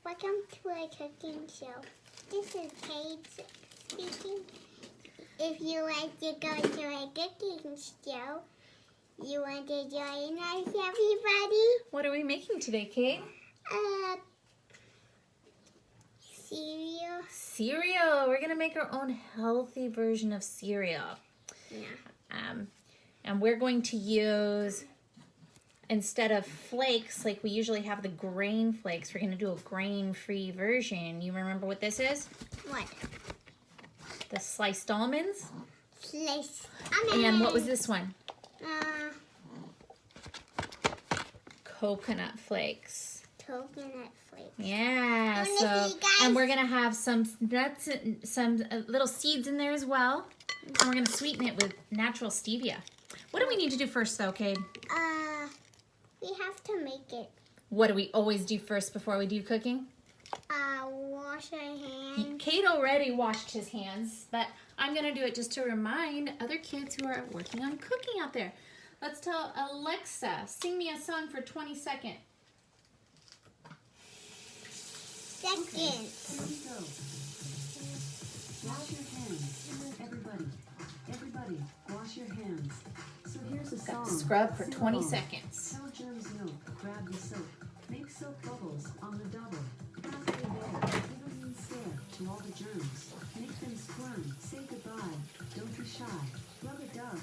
Welcome to a cooking show. This is Paige speaking. If you like to go to a cooking show, you want to join us, everybody? What are we making today, Kate? Cereal. Cereal. We're going to make our own healthy version of cereal. Yeah. And we're going to use, instead of flakes, like we usually have the grain flakes, we're going to do a grain-free version. You remember what this is? What? The sliced almonds. Sliced And then what was this one? Coconut flakes. Coconut flakes. Yeah. Wanna So, see, guys? and we're going to have some nuts, and some little seeds in there as well. And we're going to sweeten it with natural stevia. What do we need to do first, though, Kate? We have to make it. What do we always do first before we do cooking? Wash our hands. Kate already washed his hands, but I'm going to do it just to remind other kids who are working on cooking out there. Let's tell Alexa, sing me a song for 20 seconds. Second. Here we go. Wash your hands. Everybody, wash your hands. So here's a Got song. to scrub for Sing 20 along. seconds. Tell germs no. Grab the soap. Make soap bubbles on the double. Pass the there. Give a mean stare to all the germs. Make them squirm. Say goodbye. Don't be shy. Rub a dove.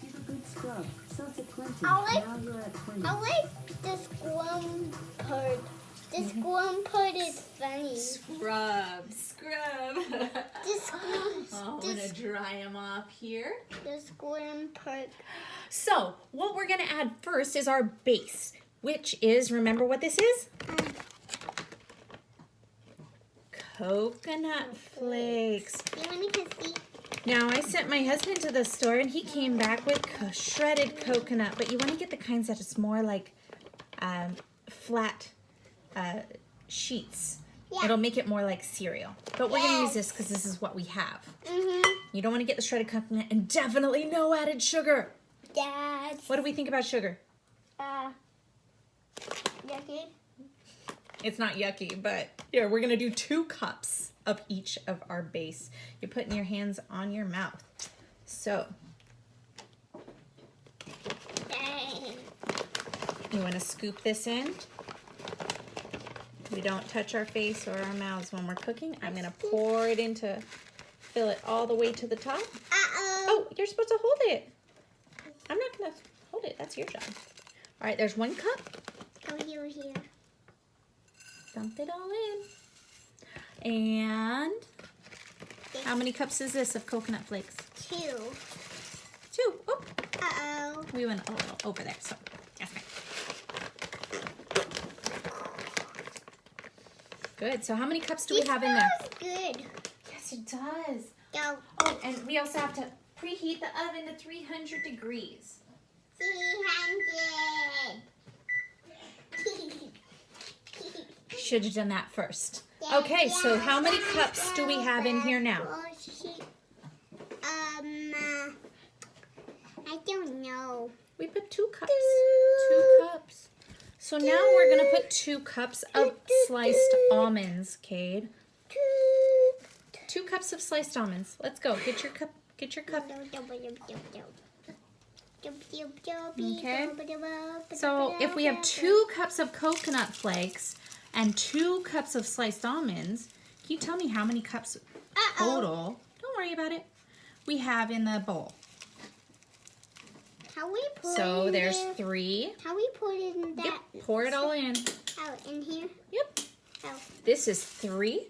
Give a good scrub. Suds a plenty. Now you're at 20. I like the squirm part. The squirm part is funny. Scrub. The squirm, I'm going to dry them off here. the squirm part. So, what we're going to add first is our base, which is, remember what this is? Coconut flakes. You want to see? Now, I sent my husband to the store and he came back with shredded coconut, but you want to get the kinds that is more like flat sheets. Yeah. It'll make it more like cereal. But we're going to use this because this is what we have. You don't want to get the shredded coconut, and definitely no added sugar. Dad. What do we think about sugar? Yucky. It's not yucky, but here, we're going to do 2 cups of each of our base. You're putting your hands on your mouth. So, Dang. you want to scoop this in. We don't touch our face or our mouths when we're cooking. I'm going to pour it into, fill it all the way to the top. Oh, you're supposed to hold it. I'm not going to hold it. That's your job. All right, there's 1 cup. Go here. Dump it all in. And how many cups is this of coconut flakes? 2. 2. Oh, Uh-oh. we went a little over there, so that's fine. Good. So how many cups do we have in there? Smells good. Yes, it does. Go. Oh, and we also have to preheat the oven to 300 degrees. 300. Should have done that first. Okay, so how many cups do we have in here now? I don't know. We put 2 cups. 2 cups. So now we're going to put 2 cups of sliced almonds, Cade. 2 cups of sliced almonds. Let's go. Get your cup. Get your cup. Okay. So if we have 2 cups of coconut flakes and 2 cups of sliced almonds, can you tell me how many cups total, don't worry about it, we have in the bowl? How we put So it there's in 3. How we put it in that? Yep, pour it all in. Out in here? Yep. Oh. This is 3.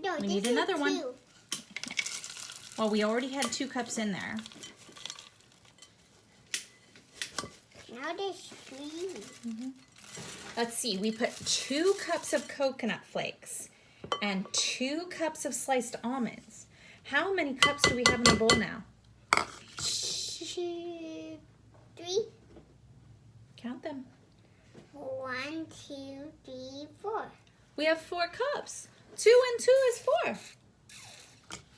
No, We this need is another one. 2. Well, we already had 2 cups in there. Now there's 3. Let's see, we put 2 cups of coconut flakes and 2 cups of sliced almonds. How many cups do we have in the bowl now? 3. Count them. 1, 2, 3, 4. We have 4 cups. 2 and 2 is 4.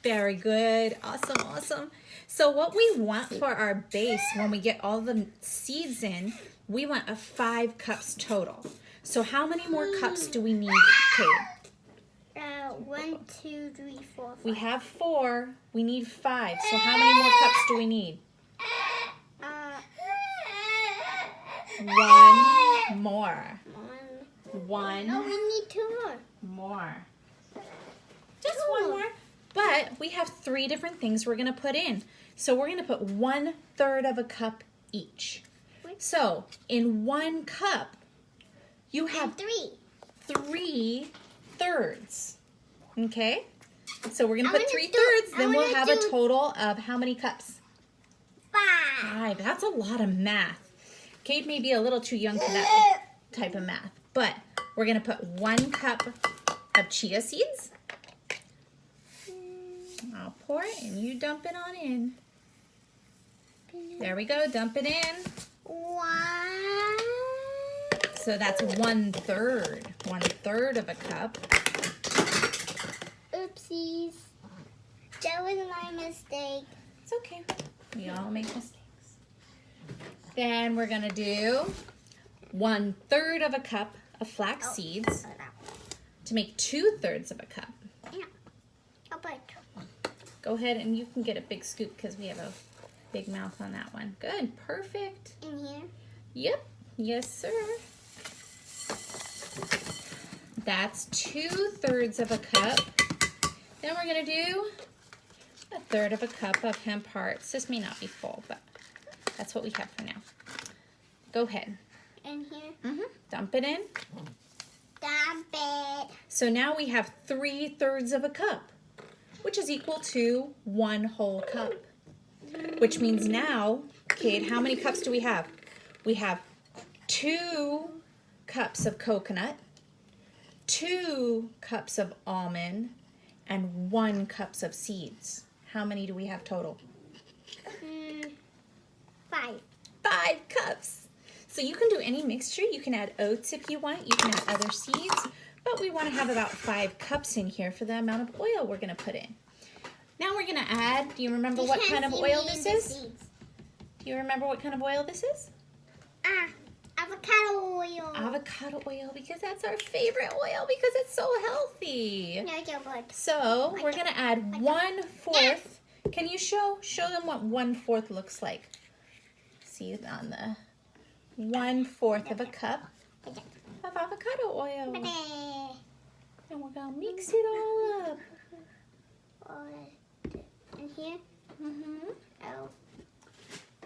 Very good. Awesome, awesome. So what we want for our base when we get all the seeds in, we want 5 cups total. So how many more cups do we need, Kate? 1, 2, 3, 4, 5. We have 4. We need 5. So how many more cups do we need? 1 more. 1 Oh, we need 2 more. more. Just 1 more. But we have 3 different things we're going to put in. So we're going to put 1/3 of a cup each. So in 1 cup, you have 3 thirds. Okay? So we're going to put 3 thirds, then we'll have a total of how many cups? 5. That's a lot of math. Kate may be a little too young for that type of math. But we're going to put 1 cup of chia seeds. I'll pour it and you dump it on in. There we go. Dump it in. 1. So that's 1/3. 1/3 of a cup. Oopsies. That was my mistake. It's okay. We all make mistakes. Then we're going to do 1/3 of a cup of flax seeds to make 2/3 of a cup. How about Go ahead and you can get a big scoop because we have a big mouth on that one. Good. Perfect. in here? Yep. Yes, sir. That's 2/3 of a cup. Then we're going to do 1/3 of a cup of hemp hearts. This may not be full, but that's what we have for now. Go ahead. In here? Dump it in. Dump it. So now we have 3/3 of a cup, which is equal to 1 whole cup. Which means now, Kate, how many cups do we have? We have 2 cups of coconut, 2 cups of almond, and 1 cups of seeds. How many do we have total? 5. 5 cups. So you can do any mixture. You can add oats if you want. You can add other seeds. But we want to have about 5 cups in here for the amount of oil we're going to put in. Now we're going to add, do you remember what kind of oil this is? Do you remember what kind of oil this is? Avocado oil. Avocado oil, because that's our favorite oil because it's so healthy. No, you're good. So we're going to add 1/4. Can you show them what 1/4 looks like? See on the 1/4 of a cup of avocado oil. And we're going to mix it all up. In here? Oh.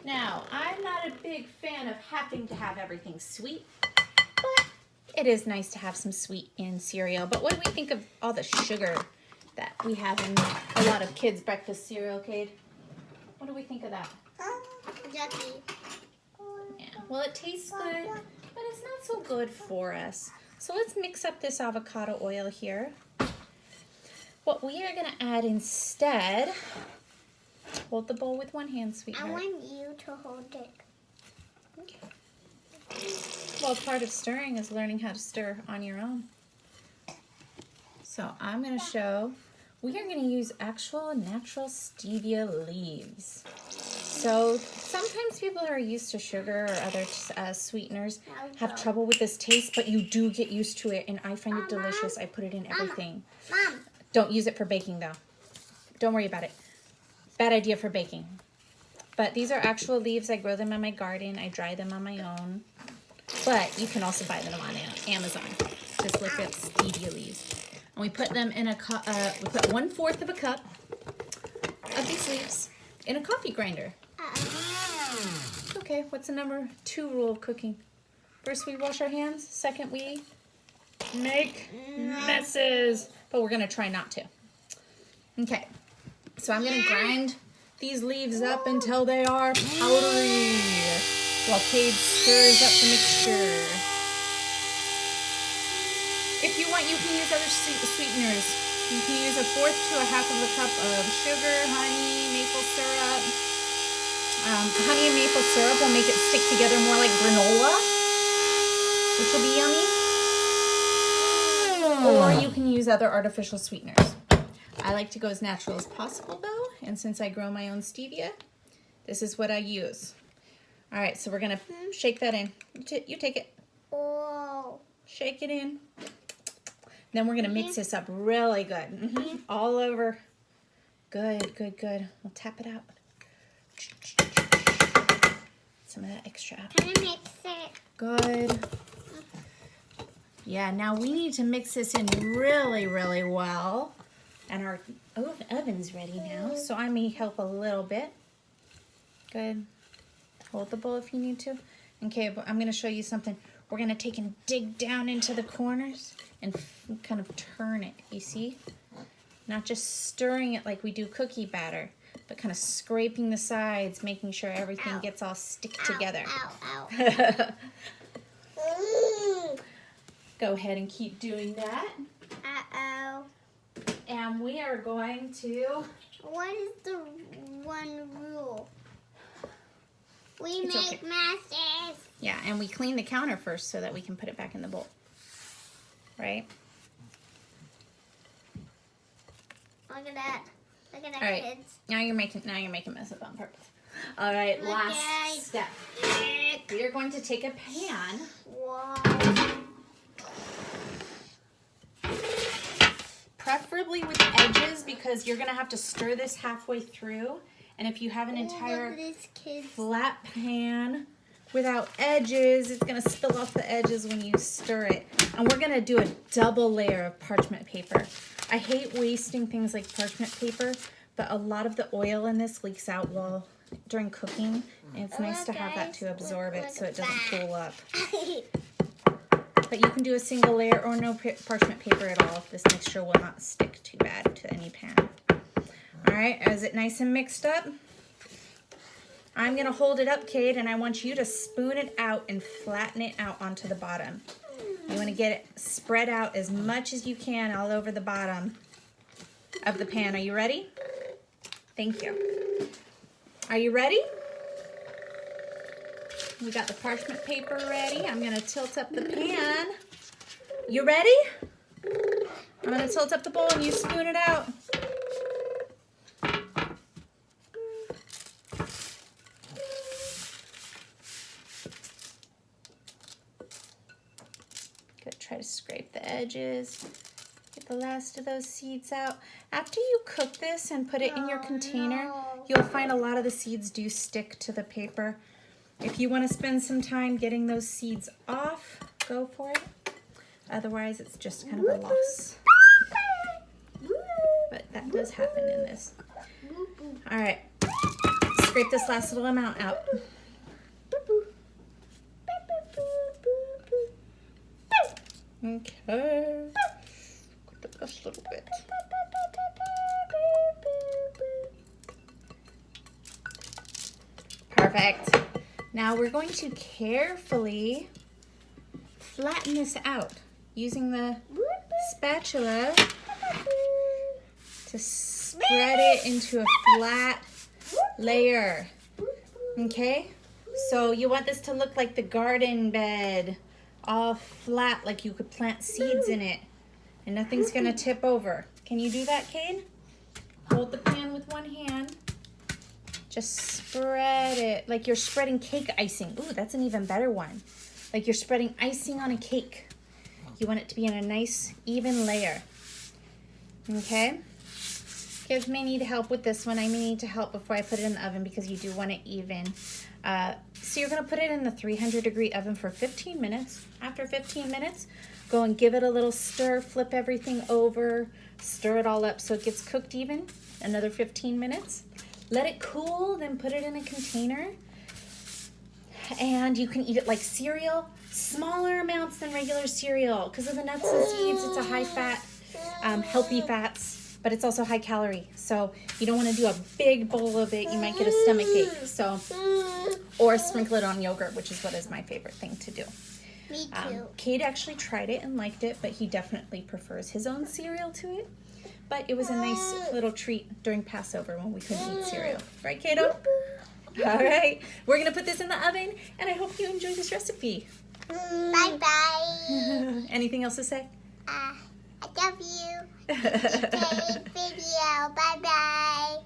Now, I'm not a big fan of having to have everything sweet, but it is nice to have some sweet in cereal. But what do we think of all the sugar that we have in a lot of kids' breakfast cereal, Kate? What do we think of that? Yucky. Yeah. Well, it tastes good, but it's not so good for us. So let's mix up this avocado oil here. What we are going to add instead, hold the bowl with one hand, sweetheart. I want you to hold it. Okay. Well, part of stirring is learning how to stir on your own. So I'm going to show, we are going to use actual natural stevia leaves. So sometimes people who are used to sugar or other sweeteners have trouble with this taste, but you do get used to it, and I find it delicious. I put it in everything. Mom. Don't use it for baking, though. Don't worry about it. Bad idea for baking. But these are actual leaves. I grow them in my garden. I dry them on my own. But you can also buy them on Amazon. Just look at stevia leaves. And we put them in we put 1/4 of a cup of these leaves in a coffee grinder. Okay, what's the number 2 rule of cooking? First, we wash our hands. Second, we make messes. But we're going to try not to. Okay, so I'm going to grind these leaves up until they are powdery while Kate stirs up the mixture. If you want, you can use other sweeteners. You can use 1/4 to 1/2 of a cup of sugar, honey, maple syrup. Honey and maple syrup will make it stick together more like granola, which will be yummy. Or you can use other artificial sweeteners. I like to go as natural as possible, though, and since I grow my own stevia, this is what I use. All right, so we're going to shake that in. You take it. Oh. Shake it in. Then we're going to mix this up really good. All over. Good, good, good. We'll tap it out. Some of that extra out. Can I mix it? Good. Yeah, now we need to mix this in really, really well. And our oven's ready now, so I may help a little bit. Good. Hold the bowl if you need to. Okay, but I'm going to show you something. We're going to take and dig down into the corners and kind of turn it, you see? Not just stirring it like we do cookie batter, but kind of scraping the sides, making sure everything gets all stick together. Ow. Go ahead and keep doing that. Uh-oh. And we are going to... What is the one rule? We It's make okay. messes. Yeah, and we clean the counter first so that we can put it back in the bowl. Right? Look at that. Look at that, All right. kids. Now you're making mess up on purpose. All right, Look last at- step. We are going to take a pan. Wow. Preferably with edges because you're gonna have to stir this halfway through. And if you have an entire Look at this, kids. flat pan without edges, it's gonna spill off the edges when you stir it. And we're gonna do a double layer of parchment paper. I hate wasting things like parchment paper, but a lot of the oil in this leaks out during cooking. And it's nice to have that to absorb it so it doesn't pool up. But you can do a single layer or no parchment paper at all. This mixture will not stick too bad to any pan. All right, is it nice and mixed up? I'm gonna hold it up, Cade, and I want you to spoon it out and flatten it out onto the bottom. You wanna get it spread out as much as you can all over the bottom of the pan. Are you ready? Thank you. Are you ready? We got the parchment paper ready. I'm gonna tilt up the pan. You ready? I'm gonna tilt up the bowl and you spoon it out. Good, try to scrape the edges. Get the last of those seeds out. After you cook this and put it in your container, you'll find a lot of the seeds do stick to the paper. If you want to spend some time getting those seeds off, go for it. Otherwise, it's just kind of a loss. But that does happen in this. All right, scrape this last little amount out. Okay, just a little bit. Perfect. Now we're going to carefully flatten this out using the spatula to spread it into a flat layer. Okay? So you want this to look like the garden bed, all flat, like you could plant seeds in it, and nothing's gonna tip over. Can you do that, Cade? Hold the pan with one hand. Just spread it like you're spreading cake icing. Ooh, that's an even better one. Like you're spreading icing on a cake. You want it to be in a nice, even layer. Okay? Kids may need help with this one. I may need to help before I put it in the oven because you do want it even. So you're going to put it in the 300-degree oven for 15 minutes. After 15 minutes, go and give it a little stir. Flip everything over. Stir it all up so it gets cooked even. Another 15 minutes. Let it cool, then put it in a container. And you can eat it like cereal. Smaller amounts than regular cereal. Because of the nuts and seeds, it's a high fat, healthy fats. But it's also high calorie. So you don't want to do a big bowl of it. You might get a stomach ache. So, or sprinkle it on yogurt, which is what is my favorite thing to do. Me too. Cade actually tried it and liked it, but he definitely prefers his own cereal to it. But it was a nice little treat during Passover when we couldn't eat cereal. Right, Kato? All right. We're going to put this in the oven, and I hope you enjoy this recipe. Bye-bye. Anything else to say? I love you. Video. Bye-bye.